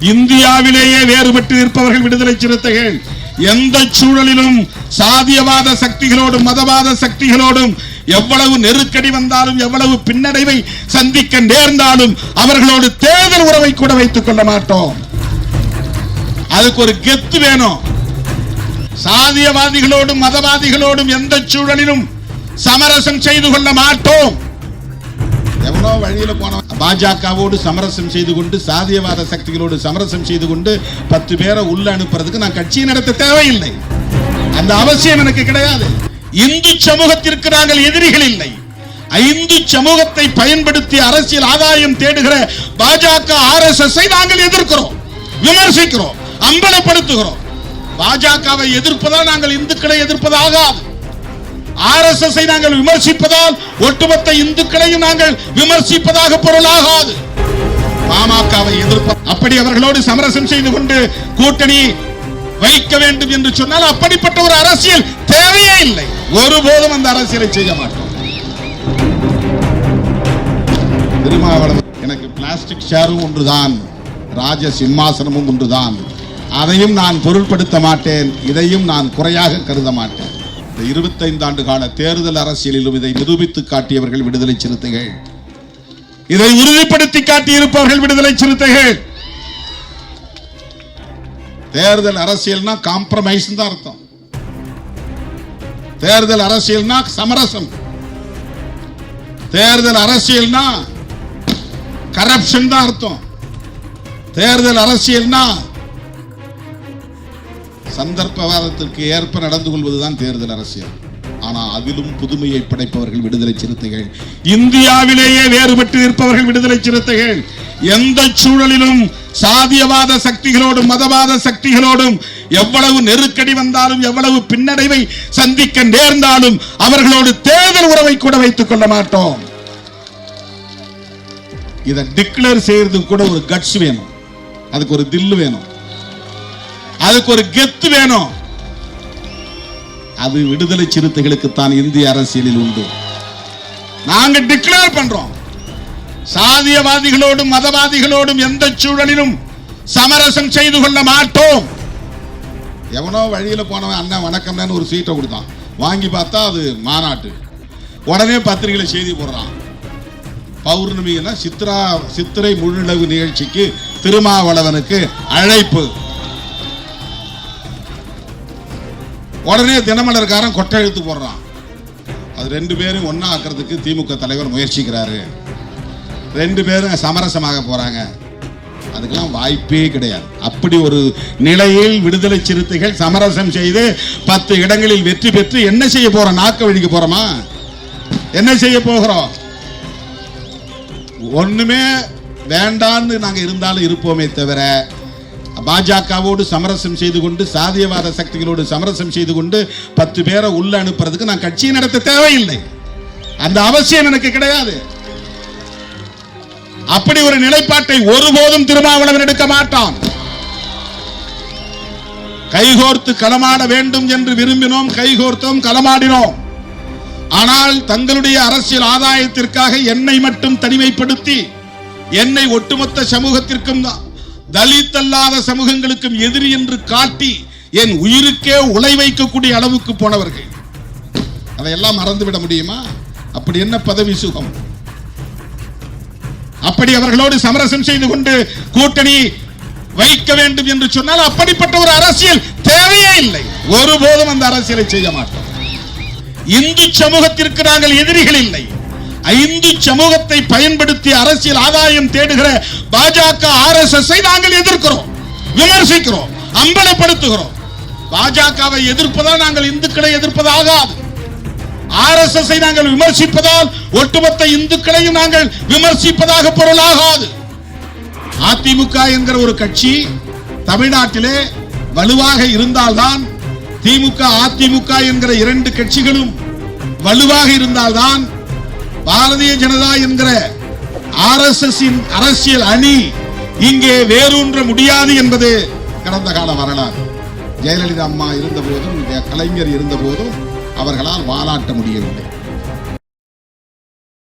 இந்தியாவிலேயே வேறுபட்டு இருப்பவர்கள் விடுதலை சிறுத்தைகள் எந்த சூழலிலும் சாதியவாத சக்திகளோடும் மதவாத சக்திகளோடும் எவ்வளவு நெருக்கடி வந்தாலும் எவ்வளவு பின்னடைவை சந்திக்க நேர்ந்தாலும் அவர்களோடு தேர்தல் உறவை கூட வைத்துக் கொள்ள மாட்டோம். அதுக்கு ஒரு கெத்து வேணும். சாதியவாதிகளோடும் மதவாதிகளோடும் எந்த சூழலிலும் சமரசம் செய்து கொள்ள மாட்டோம். எவ்வளோ வழியில போன பாஜகவோடு சமரசம் செய்து கொண்டு சாதியவாத சக்திகளோடு சமரசம் செய்து கொண்டு 10 பேரை உள்ள அனுப்புறதுக்கு நான் கட்சியை நடத்த தேவையில்லை. அந்த அவசியம் எனக்கு கிடையாது. இந்து சமூகத்திற்கு நாங்கள் எதிரிகள் இல்லை. இந்து சமூகத்தை பயன்படுத்தி அரசியல் ஆதாயம் தேடுகிற பாஜக RSS நாங்கள் எதிர்க்கிறோம், விமர்சிக்கிறோம், அம்பலப்படுத்துகிறோம். பாஜகவை எதிர்ப்பதால் நாங்கள் இந்துக்களை எதிர்ப்பதாகாது. RSS நாங்கள் விமர்சிப்பதால் ஒட்டுமொத்த இந்துக்களையும் நாங்கள் விமர்சிப்பதாக பொருளாகாது. பாமகவை எதிர்ப்ப அப்படி அவர்களோடு சமரசம் செய்து கொண்டு கூட்டணி வைக்க வேண்டும் என்று சொன்னால் அப்படிப்பட்ட ஒரு அரசியல் தேவையே இல்லை. ஒருபோதும் அந்த அரசியலை செய்ய மாட்டோம். திருமாவளவன் எனக்கு பிளாஸ்டிக் சேரும் ஒன்றுதான், ராஜ சிம்மாசனமும் ஒன்றுதான். அதையும் நான் பொருட்படுத்த மாட்டேன், இதையும் நான் குறையாக கருத மாட்டேன். 25 ஆண்டு கால தேர்தல் அரசியலிலும் இதை நிரூபித்து காட்டியவர்கள் விடுதலை சிறுத்தைகள், இதை உறுதிப்படுத்தி காட்டியிருப்பவர்கள் விடுதலை சிறுத்தைகள். தேர்தல் அரசியல்னா காம்ப்ரமைஸ் தான் அர்த்தம். தேர்தல் அரசியல்னா சமரசம். தேர்தல் அரசியல்னா கரப்ஷன் தான் அர்த்தம். தேர்தல் அரசியல்னா சந்தர்ப்பவாதத்திற்கு ஏற்ப நடந்து கொள்வதுதான் தேர்தல் அரசியல். ஆனால் அதிலும் புதுமையை படைப்பவர்கள் விடுதலை சிறுத்தைகள். இந்தியாவிலேயே வேறுபட்டு இருப்பவர்கள் விடுதலை சிறுத்தைகள். எந்த சூழலிலும் சாதியவாத சக்திகளோடும் மதவாத சக்திகளோடும் எவ்வளவு நெருக்கடி வந்தாலும் எவ்வளவு பின்னடைவை சந்திக்க நேர்ந்தாலும் அவர்களோடு தேர்தல் உறவை கூட வைத்துக் கொள்ள மாட்டோம். இதை டிக்ளேர் செய்யறதுக்கு கூட ஒரு கட்ஸ் வேணும், அதுக்கு ஒரு தில்லு வேணும், அதுக்கு ஒரு கெத்து வேணும். அது விடுதலை சிறுத்தைகளுக்கு தான் இந்திய அரசியலில் உண்டு. நாங்க டிக்ளேர் பண்றோம், சாதியவாதிகளோடும் மதவாதிகளோடும் எந்த சூழலிலும் சமரசம் செய்து கொள்ள மாட்டோம். எவனோ வழியில போனவன் அண்ணன் வணக்கம் ஒரு சீட்டை கொடுத்தான், வாங்கி பார்த்தா அது மாநாட்டு. உடனே பத்திரிகையில செய்தி போடுறான், பௌர்ணமி சித்திரை முழுநிலவு நிகழ்ச்சிக்கு திருமாவளவனுக்கு அழைப்பு. உடனே தினமலர்காரன் கொட்டை எழுத்து போடுறான். அது 2 பேரும் ஒன்னா ஆக்கிறதுக்கு திமுக தலைவர் முயற்சிக்கிறாரு, 2 பேரும் சமரசமாக போறாங்க. அதுக்கெல்லாம் வாய்ப்பே கிடையாது. அப்படி ஒரு நிலையில் விடுதலை சிறுத்தைகள் சமரசம் செய்து 10 இடங்களில் வெற்றி பெற்று என்ன செய்ய போறோம்? நாக்க வழிக்க போறோமா? என்ன செய்ய போகிறோம்? ஒண்ணுமே வேண்டான்னு நாங்க இருந்தாலும் இருப்போமே தவிர பாஜகவோடு சமரசம் செய்து கொண்டு சாதியவாத சக்திகளோடு சமரசம் செய்து கொண்டு 10 பேரை உள்ள அனுப்புறதுக்கு நான் கட்சியை நடத்த தேவையில்லை. அந்த அவசியம் எனக்கு கிடையாது. அப்படி ஒரு நிலைப்பாட்டை ஒருபோதும் திருமாவளவன் எடுக்க மாட்டான். கைகோர்த்து களமாட வேண்டும் என்று விரும்பினோம், கைகோர்த்தோம், களமாடினோம். ஆனால் தங்களுடைய அரசியல் ஆதாயத்திற்காக என்னை மட்டும் தனிமைப்படுத்தி என்னை ஒட்டுமொத்த சமூகத்திற்கும் தலித் அல்லாத சமூகங்களுக்கும் எதிரி என்று காட்டி என் உயிருக்கே உலை வைக்கக்கூடிய அளவுக்கு போனவர்கள். அதையெல்லாம் மறந்துவிட முடியுமா? அப்படி என்ன பதவி சுகம்? அப்படி அவர்களோடு சமரசம் செய்து கொண்டு கூட்டணி வைக்க வேண்டும் என்று சொன்னால் அப்படிப்பட்ட ஒரு அரசியல் தேவையே இல்லை. ஒருபோதும் அந்த அரசியலை செய்ய மாட்டோம். இந்து சமூகத்திற்கு நாங்கள் எதிரிகள் இல்லை. இந்து சமூகத்தை பயன்படுத்தி அரசியல் ஆதாயம் தேடுகிற பாஜக RSS நாங்கள் எதிர்க்கிறோம், விமர்சிக்கிறோம், அம்பலப்படுத்துகிறோம். பாஜகவை எதிர்ப்பதால் நாங்கள் இந்துக்களை எதிர்ப்பதாகாது. RSS நாங்கள் விமர்சிப்பதால் ஒட்டுமொத்த இந்துக்களையும் நாங்கள் விமர்சிப்பதாக பொருளாகாது. அதிமுக என்கிற ஒரு கட்சி தமிழ்நாட்டிலே வலுவாக இருந்தால்தான், திமுக அதிமுக என்கிற 2 கட்சிகளும் வலுவாக இருந்தால்தான் பாரதிய ஜனதா என்கிற RSS அரசியல் அணி இங்கே வேரூன்ற முடியாது என்பது கடந்த கால வரலாறு. ஜெயலலிதா அம்மா இருந்த போதும் கலைஞர் இருந்த போதும் அவர்களால் வாலாட்ட முடியவில்லை.